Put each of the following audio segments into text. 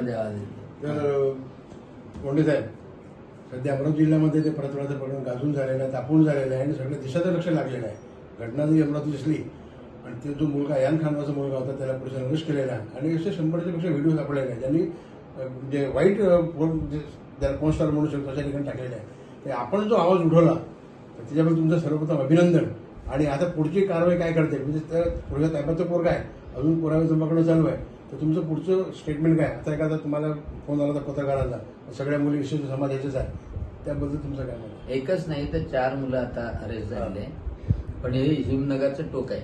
द्यावा. तर कोंडे साहेब, सध्या अमरावती जिल्ह्यामध्ये ते परतवाडाचं प्रकरण गाजून झालेलं आहे, तापून झालेलं आहे आणि सगळ्या देशाचं लक्ष लागलेलं आहे. घटना जरी अमरावती दिसली आणि ते जो मुलगा यान खान नावाचा मुलगा होता त्याला पोलिसांनी अरेस्ट केलेला आहे आणि असे 100च्या पेक्षा व्हिडिओ सापडलेले आहेत ज्यांनी जे वाईट ज्याला पोस्टर म्हणू शकतो अशा ठिकाणी टाकलेले आहे. ते आपण जो आवाज उठवला तर त्याच्याबद्दल तुमचं सर्वप्रथम अभिनंदन. आणि आता पुढची कारवाई काय करते म्हणजे त्या पुढच्या ताब्याचं पोरगा आहे, अजून पुरावे जमा करणं चालू आहे, तर तुमचं पुढचं स्टेटमेंट काय? आता एखादा तुम्हाला फोन आला तर पत्रकारांचा सगळ्या मुली विशेष समाजाचेच आहे, त्याबद्दल तुमचं काय म्हणणं? एकच नाही तर 4 मुलं आता अरेस्ट झालेले. पण हे हिमनगरचं टोक आहे.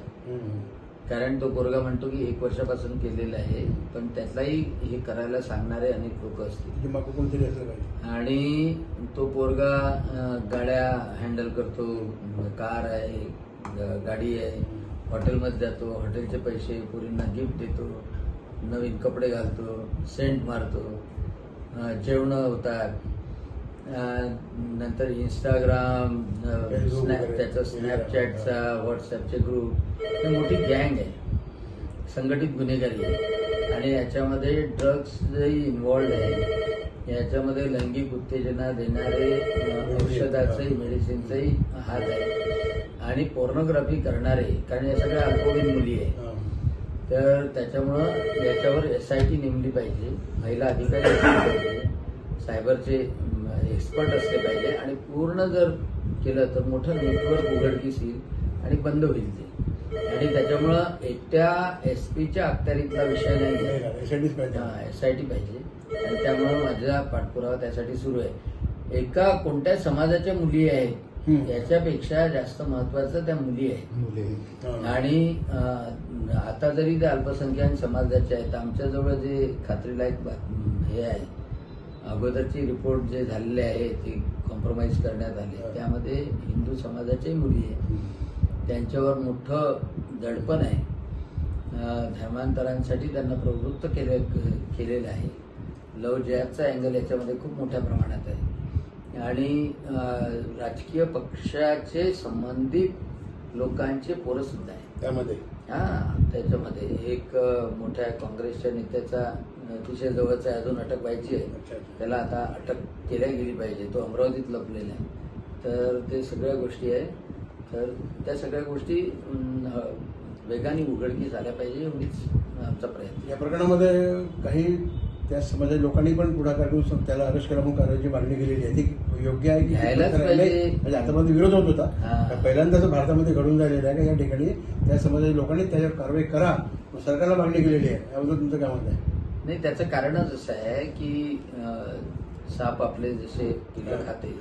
कारण तो पोरगा म्हणतो की 1 वर्षापासून केलेलं आहे, पण त्यातलाही हे करायला सांगणारे अनेक लोक असतील कोणतरी असलं पाहिजे. आणि तो पोरगा गाड्या हँडल करतो, कार आहे, गाडी आहे, हॉटेलमध्ये जातो, हॉटेलचे पैसे पोरींना गिफ्ट देतो, नवीन कपडे घालतो, सेंट मारतो, जेवणं होतात, नंतर इंस्टाग्राम, त्याचं स्नॅपचॅटचा, व्हॉट्सअपचे ग्रुप, ही मोठी गँग आहे, संघटित गुन्हेगारी आहे. आणि याच्यामध्ये ड्रग्सही इन्व्हॉल्ड आहे, याच्यामध्ये लैंगिक उत्तेजना देणारे औषधाचंही मेडिसिनचंही हात आहे आणि पोर्नोग्राफी करणारे, कारण या सगळ्या अल्पवयीन मुली आहे. तर त्याच्यामुळं याच्यावर SIT नेमली पाहिजे, महिला अधिकारी असले पाहिजे, सायबरचे एक्सपर्ट असले पाहिजे आणि पूर्ण जर केलं तर मोठं नेटवर्क उघडकीस येईल आणि बंद होईल ते. आणि त्याच्यामुळं एकट्या SPच्या अखत्यारीतला विषय नाही, SIT पाहिजे. आणि त्यामुळं माझा पाठपुरावा त्यासाठी सुरू आहे. एका कोणत्या समाजाच्या मुली आहेत याच्यापेक्षा जास्त महत्वाचं त्या मुली आहेत. आणि आता जरी त्या अल्पसंख्याक समाजाच्या आहेत, आमच्याजवळ जे खात्रीलायक हे आहे, अगोदरची रिपोर्ट जे झालेले आहे ते कॉम्प्रोमाइज करण्यात आले, त्यामध्ये हिंदू समाजाच्याही मुली आहेत. त्यांच्यावर मोठं दडपण आहे, धर्मांतरांसाठी त्यांना प्रवृत्त केलेलं आहे. लव्ह जिहादचा अँगल याच्यामध्ये खूप मोठ्या प्रमाणात आहे. आणि राजकीय पक्षाचे संबंधित लोकांचे पोरं सुद्धा आहे त्यामध्ये. त्याच्यामध्ये एक मोठ्या काँग्रेसच्या नेत्याचा अतिशय जवळचा अजून अटक व्हायची आहे, त्याला आता अटक केल्या गेली पाहिजे, तो अमरावतीत लपलेला आहे. तर ते सगळ्या गोष्टी आहे, तर त्या सगळ्या गोष्टी वेगाने उघडकीस आल्या पाहिजे एवढीच आमचा प्रयत्न. या प्रकरणामध्ये काही त्या समाजाच्या लोकांनी पण पुढाकार घेऊन त्याला अरेस्ट करा म्हणून करायची मागणी केलेली आहे, ती योग्य आहे की? म्हणजे आतापर्यंत विरोध होत होता, पहिल्यांदाच भारतामध्ये घडून झालेला आहे का या ठिकाणी त्या समाजाच्या लोकांनी त्याच्यावर कारवाई करा सरकारला मागणी केलेली आहे, याबद्दल तुमचं काय म्हणणं आहे? नाही, त्याचं कारणच असं आहे की साप आपले जसे पिलं खाते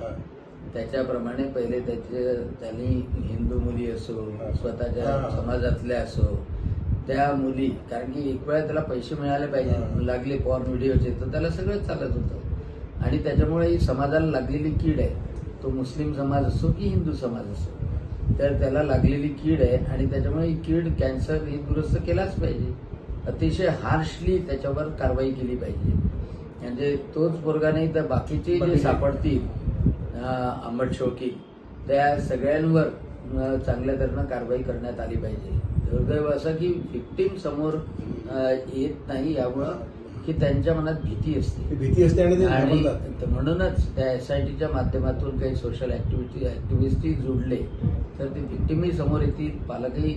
त्याच्याप्रमाणे पहिले त्यांनी हिंदू मुली असो, स्वतःच्या समाजातल्या असो, त्या मुली, कारण की एक वेळा त्याला पैसे मिळाले पाहिजे, लागले पॉर्न व्हिडिओचे, तर त्याला सगळंच चालत होतं. आणि त्याच्यामुळे ही समाजाला लागलेली कीड आहे, तो मुस्लिम समाज असो की हिंदू समाज असो, तर त्याला लागलेली कीड आहे. आणि त्याच्यामुळे ही कीड, कॅन्सर ही दुरुस्त केलाच पाहिजे, अतिशय हार्शली त्याच्यावर कारवाई केली पाहिजे. म्हणजे तोच पोरगा नाही तर बाकीचे जे सापडतील अंबट शौकी, त्या सगळ्यांवर चांगल्या तऱ्हेनं कारवाई करण्यात आली पाहिजे. दुर्दैव असं की व्हिक्टीम समोर येत नाही, यामुळं की त्यांच्या मनात भीती असते आणि म्हणूनच त्या SITच्या माध्यमातून काही सोशल ऍक्टिव्हिस्टही जोडले तर ते व्हिक्टीमही समोर येतील, पालकही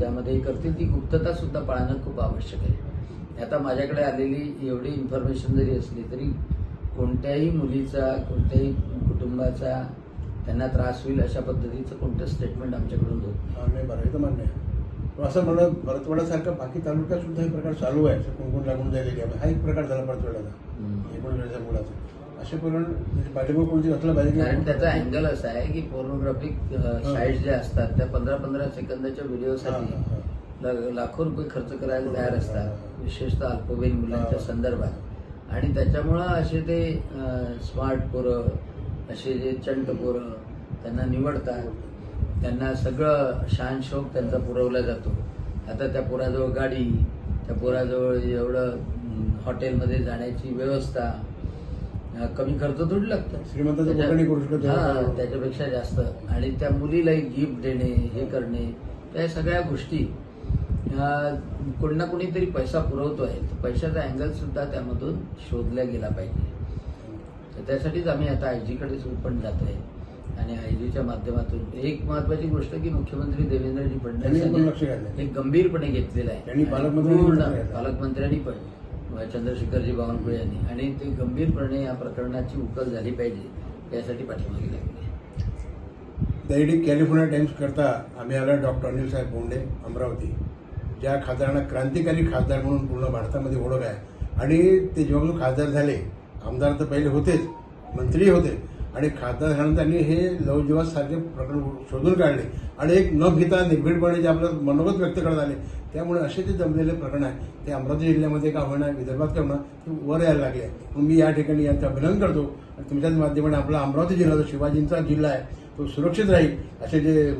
त्यामध्ये करतील. ती गुप्तता सुद्धा पाळणं खूप आवश्यक आहे. आता माझ्याकडे आलेली एवढी इन्फॉर्मेशन जरी असली तरी कोणत्याही मुलीचा, कोणत्याही कुटुंबाचा त्यांना त्रास होईल अशा पद्धतीचं कोणतं स्टेटमेंट आमच्याकडून होत नाही. बरं, हे तर मान्य आहे. असं म्हणत परतवाडासारखा बाकी तालुक्यात सुद्धा हे प्रकार चालू आहे, कुंकून लागून झालेली आहे. हा एक प्रकार झाला परतवाड्याचा 19 मुलाचा. असे प्रकरण पाठिंबा कोणती असलं पाहिजे, कारण त्याचा अँगल असा आहे की पोर्नोग्राफिक साईट्स ज्या असतात त्या 15-15 सेकंदाच्या व्हिडिओसाठी लाखो रुपये खर्च करायला तयार असतात, विशेषतः अल्पवयीन मुलांच्या संदर्भात. आणि त्याच्यामुळं असे ते स्मार्ट पोरं, असे जे चंट पोरं त्यांना निवडतात, त्यांना सगळं शान शौक त्यांचा पुरवला जातो. आता त्या पोराजवळ गाडी, त्या पोराजवळ एवढं हॉटेलमध्ये जाण्याची व्यवस्था, कमी खर्च थोडी लागतं, त्याच्यापेक्षा जास्त. आणि त्या मुलीलाही गिफ्ट देणे, हे करणे, त्या सगळ्या गोष्टी कोणी ना कोणीतरी पैसा पुरवतोय, पैशाचा अँगल सुद्धा त्यामधून शोधला गेला पाहिजे. तर त्यासाठीच आम्ही आता आयजीकडे पण जात आहे आणि आयजीच्या माध्यमातून एक महत्वाची गोष्ट की मुख्यमंत्री देवेंद्रजी फडणवीस यांनी हे गंभीरपणे घेतलेलं आहे. त्यांनी पालकमंत्र्यांनी पण चंद्रशेखरजी बावनकुळे यांनी, आणि ते गंभीरपणे या प्रकरणाची उकल झाली पाहिजे यासाठी पाठीमागे लागले. दैनिक कॅलिफोर्निया टाइम्स करता आम्ही आला डॉक्टर अनिल साहेब बोंडे अमरावती, ज्या खासदारांना क्रांतिकारी खासदार म्हणून पूर्ण भारतामध्ये ओळख आहे. आणि ते जेव्हा खासदार झाले, आमदार तर पहिले होतेच, मंत्री होते, आणि खासदार झाल्यानंतर त्यांनी हे लव सारखे प्रकरण शोधून काढले आणि एक न भीता निर्भीडपणे जे आपलं मनोगत व्यक्त करत आले. त्यामुळे असे जे जमलेले प्रकरण आहे ते अमरावती जिल्ह्यामध्ये का होणार, विदर्भात का होणार, ते वर यायला लागले. म्हणून मी या ठिकाणी यांचं अभिनंदन करतो आणि तुमच्याच माध्यमाने आपला अमरावती जिल्हा जो शिवाजींचा जिल्हा आहे तो सुरक्षित राहील. असे जे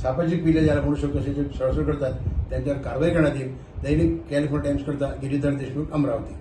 सापाची पिले ज्याला म्हणू शकतो असे जे सळसळ करतात त्यांच्यावर कारवाई करण्यात येईल. दैनिक कॅलिफोर्निया टाइम्स करता गिरीधर देशमुख, अमरावती.